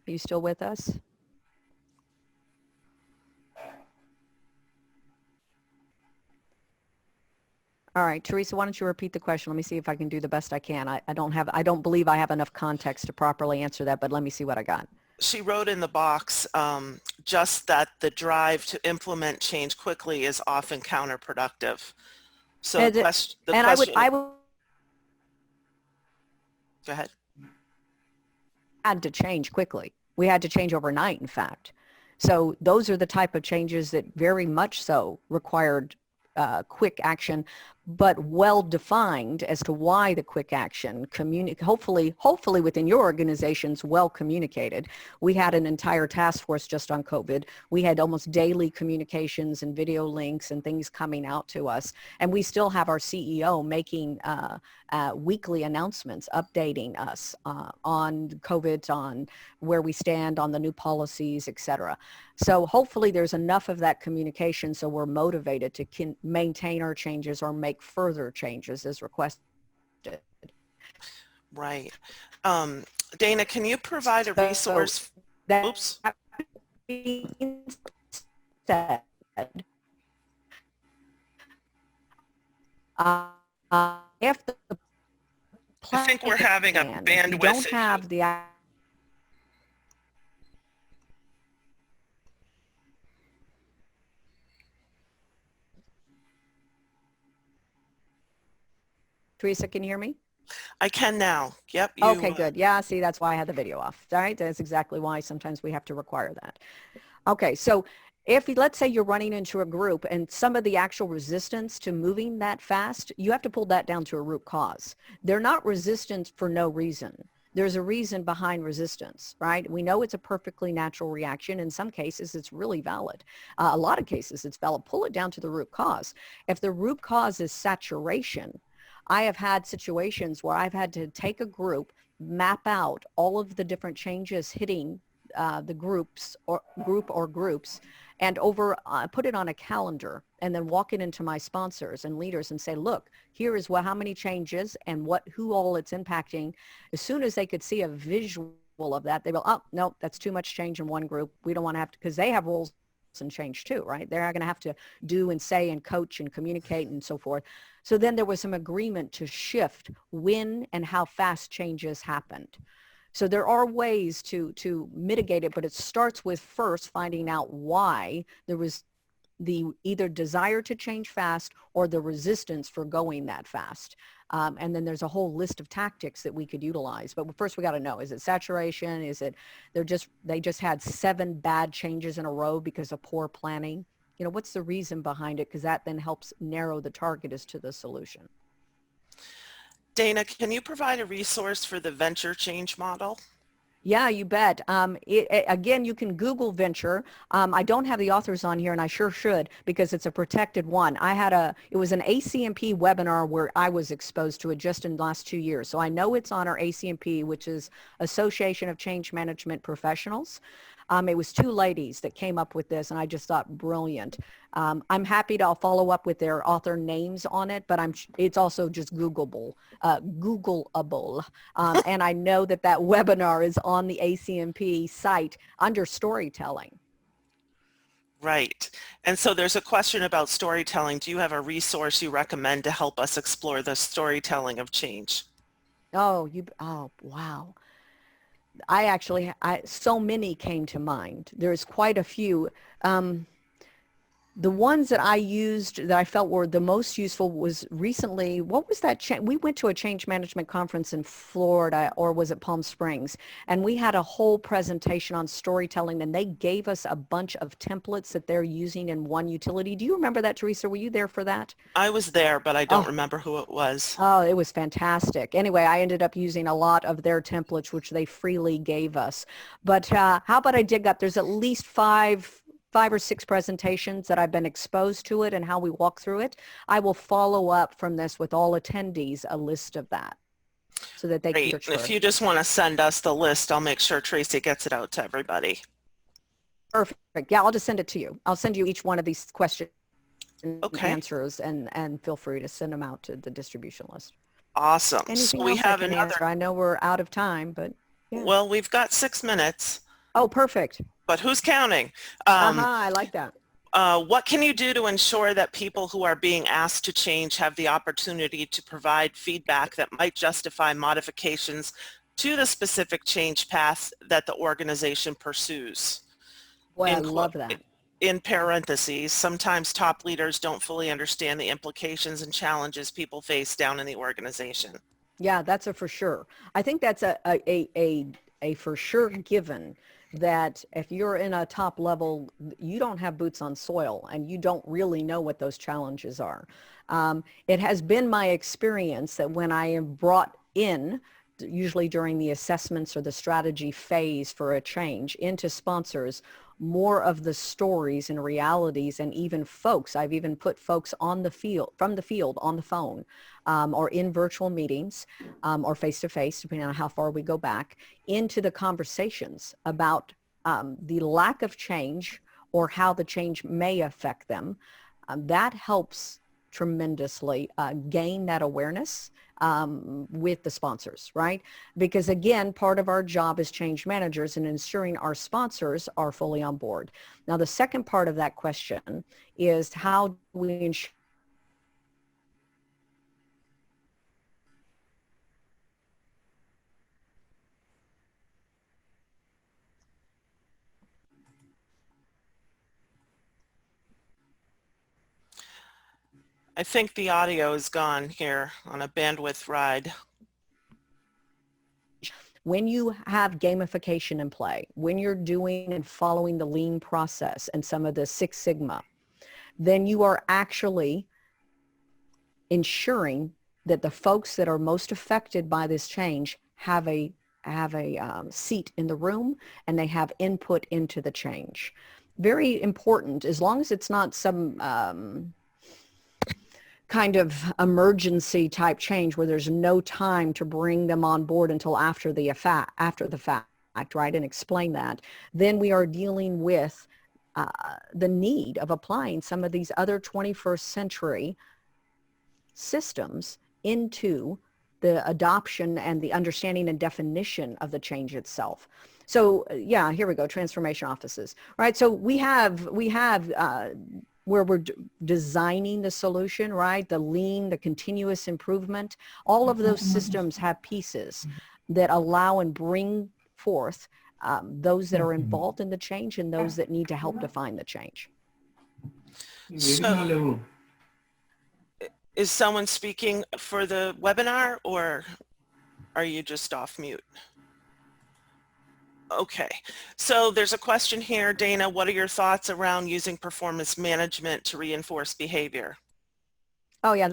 Are you still with us? All right, Teresa, why don't you repeat the question? Let me see if I can do the best I can. I don't believe I have enough context to properly answer that, but let me see what I got. She wrote in the box just that the drive to implement change quickly is often counterproductive. So And, the and question, I would go ahead. had to change quickly. We had to change overnight, in fact. So those are the type of changes that very much so required quick action, but well defined as to why the quick action. Hopefully within your organizations, well communicated. We had an entire task force just on COVID. We had almost daily communications and video links and things coming out to us, and we still have our CEO making weekly announcements, updating us on COVID, on where we stand on the new policies, etc. So hopefully there's enough of that communication so we're motivated to maintain our changes or make further changes as requested. Right. Dana, can you provide a So resource? that Oops. being said, if the I think we're having a plan, if bandwidth you don't issue. have the Teresa, can you hear me? I can now. Yep. Okay, good. Yeah, see, that's why I had the video off. All right, that's exactly why sometimes we have to require that. Okay, so if let's say you're running into a group and some of the actual resistance to moving that fast, you have to pull that down to a root cause. They're not resistant for no reason. There's a reason behind resistance, right? We know it's a perfectly natural reaction. In some cases, it's really valid. A lot of cases, it's valid. Pull it down to the root cause. If the root cause is saturation, I have had situations where I've had to take a group, map out all of the different changes hitting the groups, and put it on a calendar, and then walk it into my sponsors and leaders and say, look, here is how many changes and who all it's impacting. As soon as they could see a visual of that, they go, oh, no, that's too much change in one group. We don't want to have to, because they have rules and change too, right? They're going to have to do and say and coach and communicate and so forth. So then there was some agreement to shift when and how fast changes happened. So there are ways to mitigate it, but it starts with first finding out why there was the either desire to change fast or the resistance for going that fast. And then there's a whole list of tactics that we could utilize. But first we got to know, is it saturation? Is it they just had 7 bad changes in a row because of poor planning? You know, what's the reason behind it? Because that then helps narrow the target as to the solution. Dana, can you provide a resource for the venture change model? Yeah, you bet. Again, you can Google venture. I don't have the authors on here, and I sure should, because it's a protected one. It was an ACMP webinar where I was exposed to it just in the last 2 years. So I know it's on our ACMP, which is Association of Change Management Professionals. It was 2 ladies that came up with this, and I just thought brilliant. I'm happy to follow up with their author names on it, but it's also just Googleable. And I know that webinar is on the ACMP site under storytelling. Right. And so there's a question about storytelling. Do you have a resource you recommend to help us explore the storytelling of change? Oh, wow. So many came to mind. There's quite a few. The ones that I used that I felt were the most useful was recently, what was that? We went to a change management conference in Florida, or was it Palm Springs? And we had a whole presentation on storytelling, and they gave us a bunch of templates that they're using in one utility. Do you remember that, Teresa? Were you there for that? I was there, but I don't remember who it was. Oh, it was fantastic. Anyway, I ended up using a lot of their templates, which they freely gave us. But how about I dig up? There's at least five or 6 presentations that I've been exposed to it and how we walk through it. I will follow up from this with all attendees a list of that so that they can search for it. If you just want to send us the list, I'll make sure Tracy gets it out to everybody. Perfect. Yeah, I'll just send it to you. I'll send you each one of these questions and answers, and feel free to send them out to the distribution list. Awesome. Anything so we else have I can answer? I know we're out of time, but yeah. Well, we've got 6 minutes. Oh, perfect. But who's counting? I like that. What can you do to ensure that people who are being asked to change have the opportunity to provide feedback that might justify modifications to the specific change path that the organization pursues? Boy, I love that. in parentheses, sometimes top leaders don't fully understand the implications and challenges people face down in the organization. Yeah, that's a for sure. I think that's a for sure given that if you're in a top level, you don't have boots on soil and you don't really know what those challenges are. It has been my experience that when I am brought in, usually during the assessments or the strategy phase for a change into sponsors, more of the stories and realities and even folks, I've even put folks on the field, from the field on the phone, or in virtual meetings, or face-to-face, depending on how far we go back, into the conversations about the lack of change or how the change may affect them. That helps tremendously gain that awareness with the sponsors, right? Because again, part of our job as change managers in ensuring our sponsors are fully on board. Now, the second part of that question is how do we ensure I think the audio is gone here on a bandwidth ride. when you have gamification in play, when you're doing and following the lean process and some of the Six Sigma, then you are actually ensuring that the folks that are most affected by this change have a seat in the room and they have input into the change. Very important, as long as it's not some kind of emergency type change where there's no time to bring them on board until after the fact, right, and explain that, then we are dealing with the need of applying some of these other 21st century systems into the adoption and the understanding and definition of the change itself. So yeah, here we go, transformation offices, right? So we have where we're designing the solution, right? The lean, the continuous improvement, all of those systems have pieces that allow and bring forth those that are involved in the change and those that need to help define the change. So, is someone speaking for the webinar or are you just off mute? Okay, so there's a question here, Dana, what are your thoughts around using performance management to reinforce behavior? Oh yeah,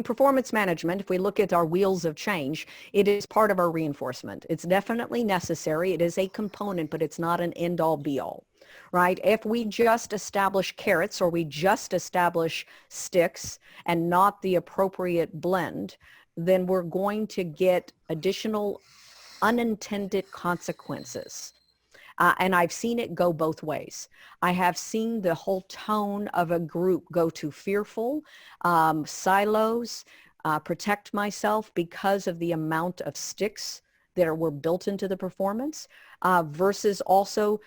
performance management, if we look at our wheels of change, it is part of our reinforcement. It's definitely necessary. It is a component, but it's not an end all be all, right? If we just establish carrots or we just establish sticks and not the appropriate blend, then we're going to get additional unintended consequences. And I've seen it go both ways. I have seen the whole tone of a group go to fearful, silos, protect myself because of the amount of sticks that were built into the performance, versus also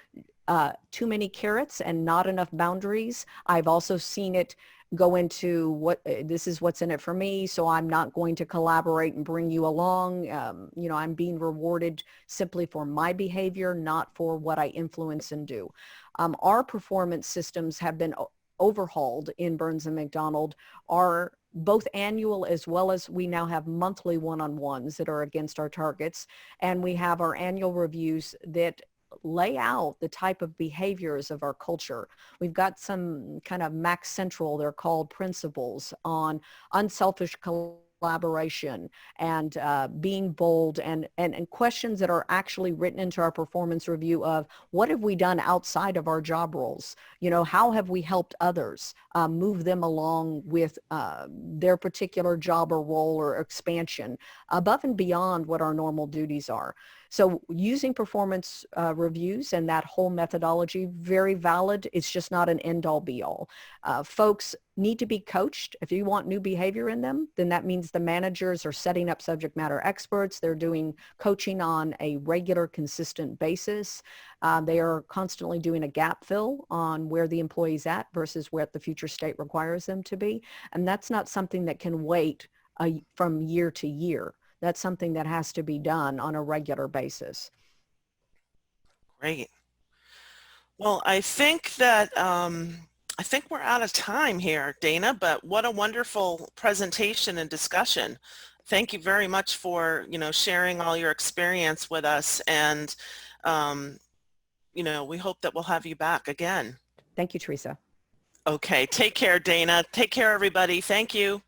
too many carrots and not enough boundaries. I've also seen it go into this is what's in it for me, so I'm not going to collaborate and bring you along. I'm being rewarded simply for my behavior, not for what I influence and do. Our performance systems have been overhauled in Burns and McDonald, are both annual as well as we now have monthly one-on-ones that are against our targets, and we have our annual reviews that lay out the type of behaviors of our culture. We've got some kind of Max Central, they're called principles on unselfish collaboration and being bold and questions that are actually written into our performance review of what have we done outside of our job roles? How have we helped others move them along with their particular job or role or expansion above and beyond what our normal duties are. So using performance reviews and that whole methodology, very valid. It's just not an end all be all. Folks need to be coached. If you want new behavior in them, then that means the managers are setting up subject matter experts. They're doing coaching on a regular, consistent basis. They are constantly doing a gap fill on where the employee's at versus where the future state requires them to be. And that's not something that can wait from year to year. That's something that has to be done on a regular basis. Great. Well, I think we're out of time here, Dana, but what a wonderful presentation and discussion. Thank you very much for, sharing all your experience with us, and, we hope that we'll have you back again. Thank you, Teresa. Okay, take care, Dana. Take care, everybody. Thank you.